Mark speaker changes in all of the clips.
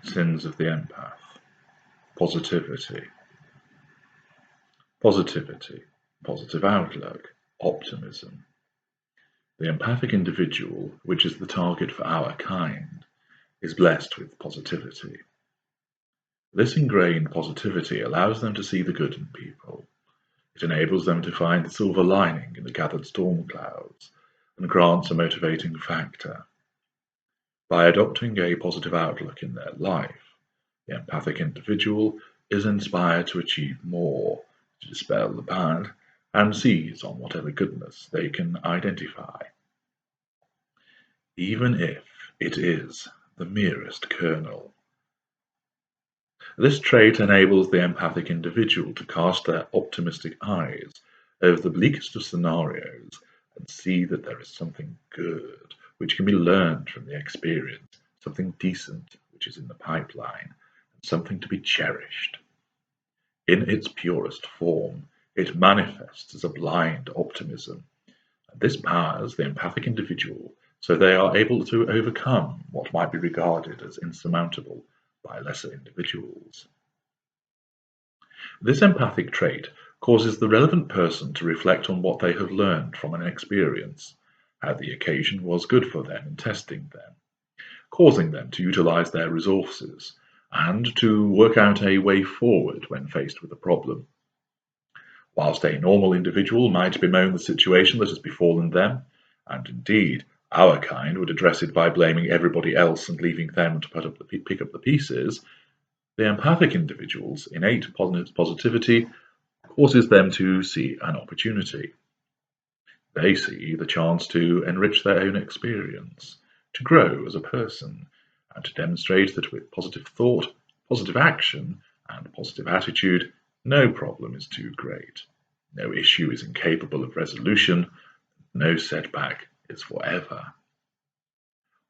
Speaker 1: Sins of the empath. Positivity. Positivity, positive outlook, optimism. The empathic individual, which is the target for our kind, is blessed with positivity. This ingrained positivity allows them to see the good in people. It enables them to find the silver lining in the gathered storm clouds and grants a motivating factor. By adopting a positive outlook in their life, the empathic individual is inspired to achieve more, to dispel the bad, and seize on whatever goodness they can identify, even if it is the merest kernel. This trait enables the empathic individual to cast their optimistic eyes over the bleakest of scenarios and see that there is something good which can be learned from the experience, something decent which is in the pipeline, and something to be cherished. In its purest form, it manifests as a blind optimism, and this powers the empathic individual so they are able to overcome what might be regarded as insurmountable by lesser individuals. This empathic trait causes the relevant person to reflect on what they have learned from an experience, how the occasion was good for them in testing them, causing them to utilize their resources, and to work out a way forward when faced with a problem. Whilst a normal individual might bemoan the situation that has befallen them, and indeed our kind would address it by blaming everybody else and leaving them to pick up the pieces, the empathic individual's innate positivity causes them to see an opportunity. They see the chance to enrich their own experience, to grow as a person, and to demonstrate that with positive thought, positive action, and positive attitude, no problem is too great, no issue is incapable of resolution, no setback is forever.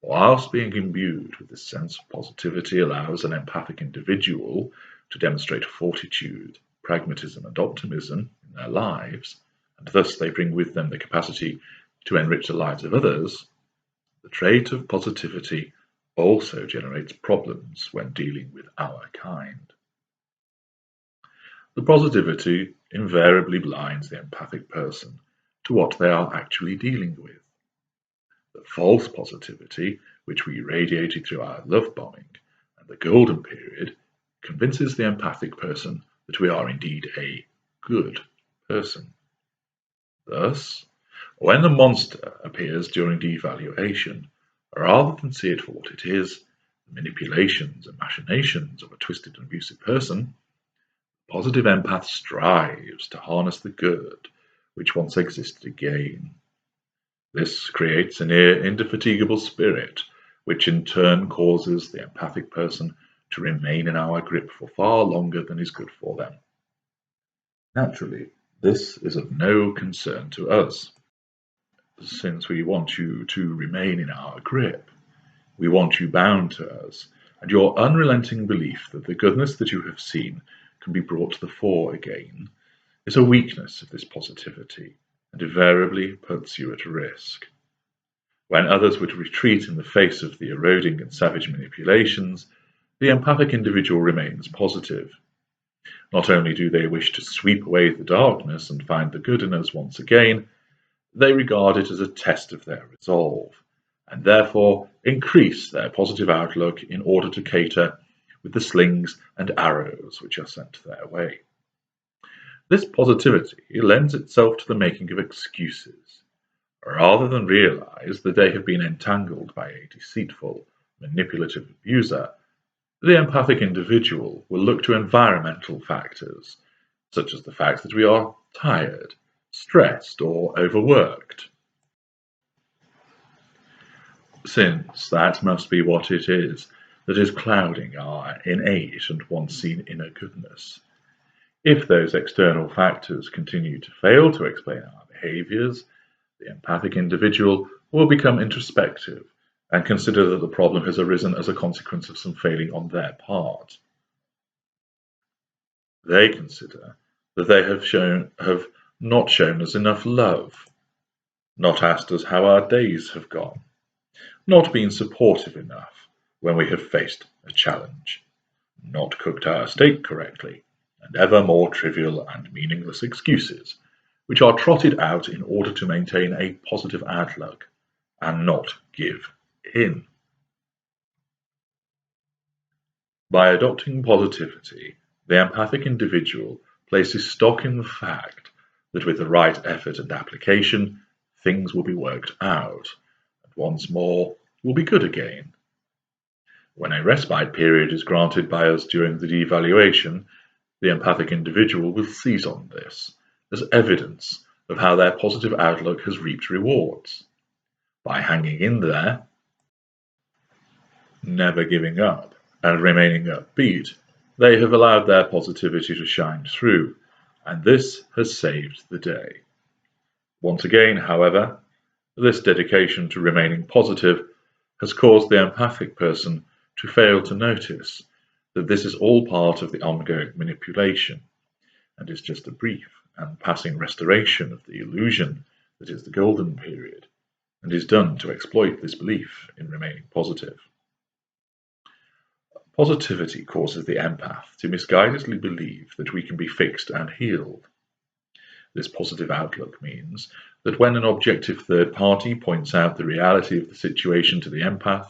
Speaker 1: Whilst being imbued with this sense of positivity allows an empathic individual to demonstrate fortitude, pragmatism, and optimism in their lives, and thus they bring with them the capacity to enrich the lives of others, the trait of positivity also generates problems when dealing with our kind. The positivity invariably blinds the empathic person to what they are actually dealing with. The false positivity, which we radiated through our love bombing and the golden period, convinces the empathic person that we are indeed a good person. Thus, when the monster appears during devaluation, rather than see it for what it is, the manipulations and machinations of a twisted and abusive person, the positive empath strives to harness the good which once existed again. This creates a near indefatigable spirit, which in turn causes the empathic person to remain in our grip for far longer than is good for them. Naturally, this is of no concern to us, since we want you to remain in our grip. We want you bound to us, and your unrelenting belief that the goodness that you have seen can be brought to the fore again is a weakness of this positivity, and invariably puts you at risk. When others would retreat in the face of the eroding and savage manipulations, the empathic individual remains positive. Not only do they wish to sweep away the darkness and find the good in us once again, they regard it as a test of their resolve, and therefore increase their positive outlook in order to cater with the slings and arrows which are sent their way. This positivity lends itself to the making of excuses. Rather than realize that they have been entangled by a deceitful, manipulative abuser, the empathic individual will look to environmental factors, such as the fact that we are tired, stressed, or overworked, since that must be what it is that is clouding our innate and once seen inner goodness. If those external factors continue to fail to explain our behaviors, the empathic individual will become introspective and consider that the problem has arisen as a consequence of some failing on their part. They consider that they have not shown us enough love, not asked us how our days have gone, not been supportive enough when we have faced a challenge, not cooked our steak correctly, and ever more trivial and meaningless excuses, which are trotted out in order to maintain a positive outlook and not give in. By adopting positivity, the empathic individual places stock in the fact that with the right effort and application, things will be worked out, and once more will be good again. When a respite period is granted by us during the devaluation, the empathic individual will seize on this as evidence of how their positive outlook has reaped rewards. By hanging in there, never giving up, and remaining upbeat, they have allowed their positivity to shine through, and this has saved the day. Once again, however, this dedication to remaining positive has caused the empathic person to fail to notice that this is all part of the ongoing manipulation, and is just a brief and passing restoration of the illusion that is the golden period, and is done to exploit this belief in remaining positive. Positivity causes the empath to misguidedly believe that we can be fixed and healed. This positive outlook means that when an objective third party points out the reality of the situation to the empath,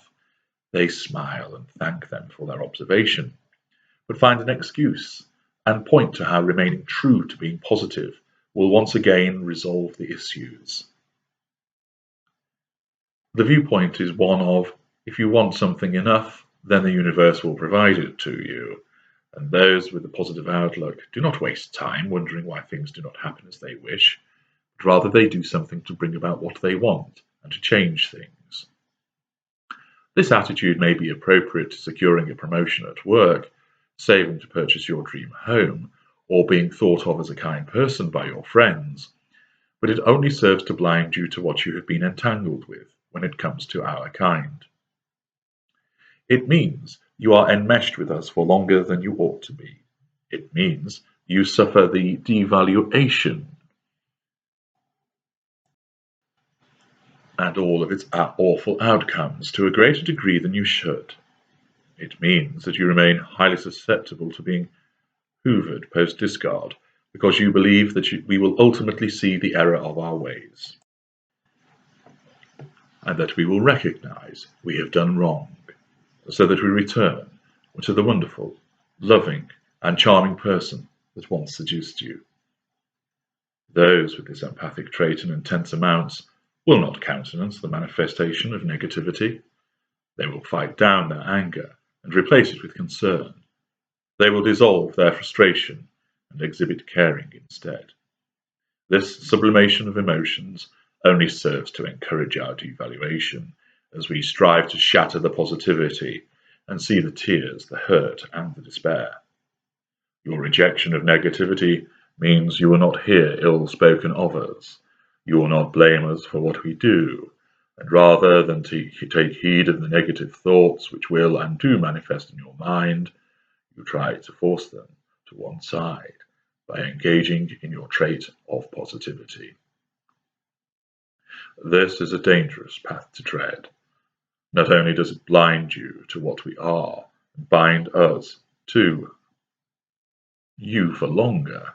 Speaker 1: they smile and thank them for their observation, but find an excuse and point to how remaining true to being positive will once again resolve the issues. The viewpoint is one of, if you want something enough, then the universe will provide it to you, and those with a positive outlook do not waste time wondering why things do not happen as they wish, but rather they do something to bring about what they want and to change things. This attitude may be appropriate to securing a promotion at work, saving to purchase your dream home, or being thought of as a kind person by your friends, but it only serves to blind you to what you have been entangled with when it comes to our kind. It means you are enmeshed with us for longer than you ought to be. It means you suffer the devaluation and all of its awful outcomes to a greater degree than you should. It means that you remain highly susceptible to being hoovered post-discard because you believe that we will ultimately see the error of our ways, and that we will recognize we have done wrong, so that we return to the wonderful, loving, and charming person that once seduced you. Those with this empathic trait in intense amounts will not countenance the manifestation of negativity. They will fight down their anger and replace it with concern. They will dissolve their frustration and exhibit caring instead. This sublimation of emotions only serves to encourage our devaluation, as we strive to shatter the positivity and see the tears, the hurt, and the despair. Your rejection of negativity means you will not hear ill-spoken of us. You will not blame us for what we do, and rather than take heed of the negative thoughts which will and do manifest in your mind, you try to force them to one side by engaging in your trait of positivity. This is a dangerous path to tread. Not only does it blind you to what we are and bind us to you for longer,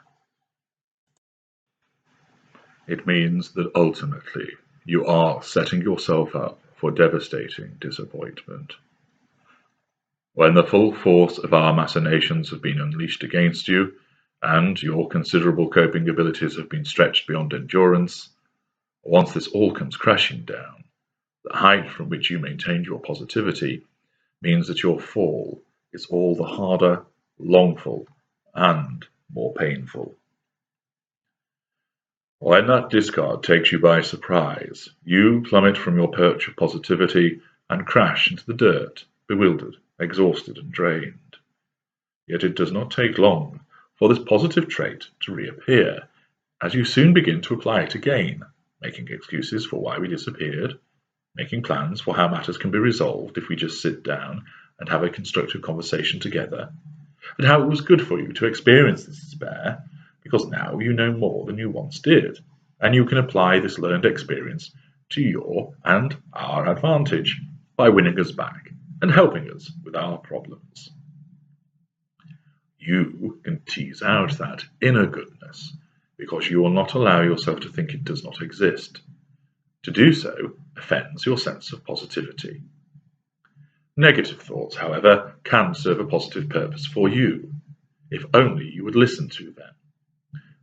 Speaker 1: it means that ultimately you are setting yourself up for devastating disappointment. When the full force of our machinations have been unleashed against you, and your considerable coping abilities have been stretched beyond endurance, once this all comes crashing down, the height from which you maintained your positivity means that your fall is all the harder, longful, and more painful. When that discard takes you by surprise, you plummet from your perch of positivity and crash into the dirt, bewildered, exhausted, and drained. Yet it does not take long for this positive trait to reappear, as you soon begin to apply it again, making excuses for why we disappeared, making plans for how matters can be resolved if we just sit down and have a constructive conversation together, and how it was good for you to experience this despair, because now you know more than you once did, and you can apply this learned experience to your and our advantage by winning us back and helping us with our problems. You can tease out that inner goodness because you will not allow yourself to think it does not exist. To do so offends your sense of positivity. Negative thoughts, however, can serve a positive purpose for you, if only you would listen to them.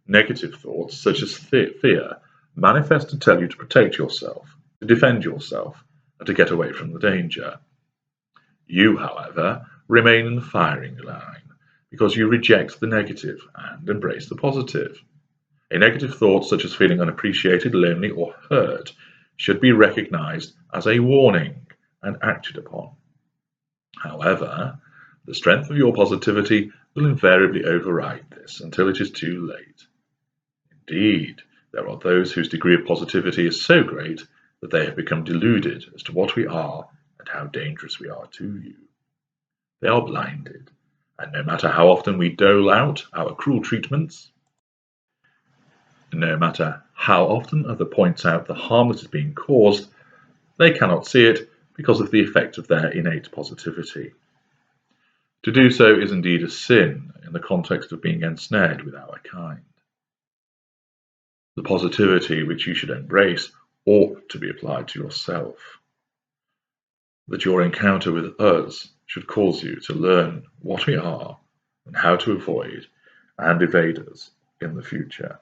Speaker 1: Negative thoughts, such as fear, manifest to tell you to protect yourself, to defend yourself, and to get away from the danger. You, however, remain in the firing line because you reject the negative and embrace the positive. A negative thought, such as feeling unappreciated, lonely, or hurt, should be recognized as a warning and acted upon. However, the strength of your positivity will invariably override this until it is too late. Indeed, there are those whose degree of positivity is so great that they have become deluded as to what we are and how dangerous we are to you. They are blinded, and no matter how often we dole out our cruel treatments, no matter how often others point out the harm that is being caused, they cannot see it because of the effect of their innate positivity. To do so is indeed a sin in the context of being ensnared with our kind. The positivity which you should embrace ought to be applied to yourself. That your encounter with us should cause you to learn what we are and how to avoid and evade us in the future.